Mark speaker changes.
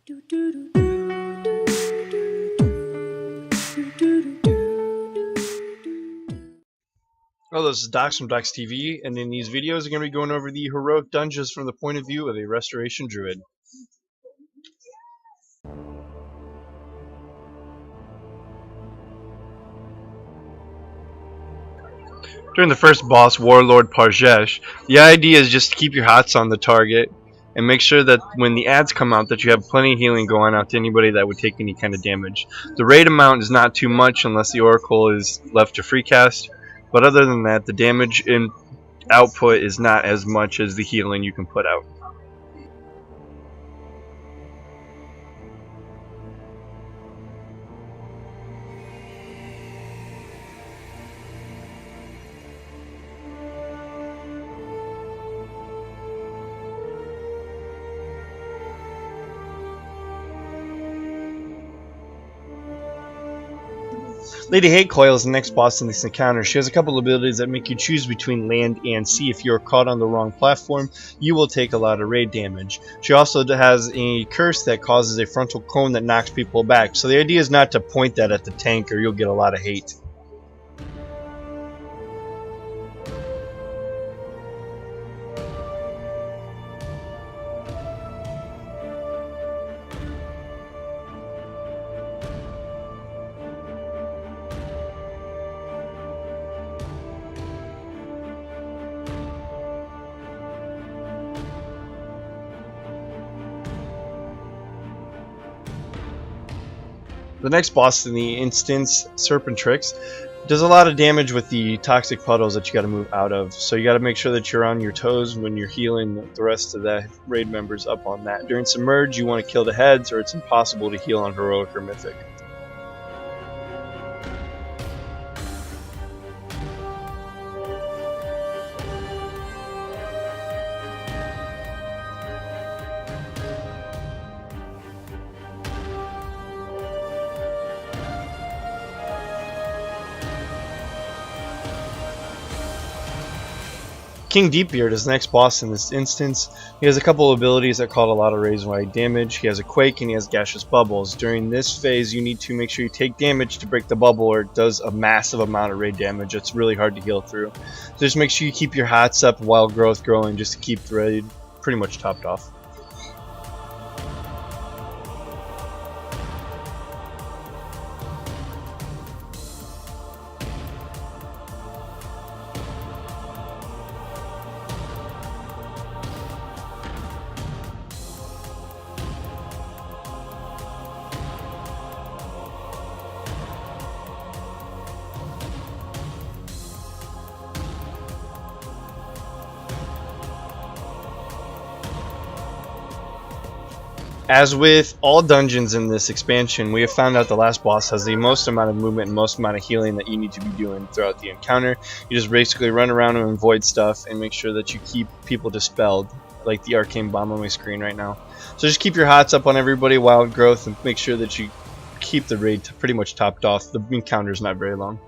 Speaker 1: Hello, this is Doxxz from Doxxztv, and in these videos we're going to be going over the heroic dungeons from the point of view of a Restoration Druid. During the first boss, Warlord Parsh, the idea is just to keep your hots on the target and make sure that when the ads come out that you have plenty of healing going out to anybody that would take any kind of damage. The raid amount is not too much unless the Oracle is left to free cast, but other than that the damage in output is not as much as the healing you can put out. Lady Hate Coils is the next boss in this encounter. She has a couple of abilities that make you choose between land and sea. If you're caught on the wrong platform, you will take a lot of raid damage. She also has a curse that causes a frontal cone that knocks people back. So the idea is not to point that at the tank or you'll get a lot of hate. The next boss in the instance, Serpent, does a lot of damage with the toxic puddles that you got to move out of. So you got to make sure that you're on your toes when you're healing the rest of the raid members up on that. During Submerge, you want to kill the heads, or it's impossible to heal on Heroic or Mythic. King Deepbeard is the next boss in this instance. He has a couple of abilities that cause a lot of raid damage. He has a Quake and he has Gaseous Bubbles. During this phase you need to make sure you take damage to break the bubble, or it does a massive amount of raid damage. It's really hard to heal through. So just make sure you keep your hots up, Wild Growth growing, just to keep the raid pretty much topped off. As with all dungeons in this expansion, we have found out the last boss has the most amount of movement and most amount of healing that you need to be doing throughout the encounter. You just basically run around and avoid stuff and make sure that you keep people dispelled, like the arcane bomb on my screen right now. So just keep your hots up on everybody, Wild Growth, and make sure that you keep the raid pretty much topped off. The encounter is not very long.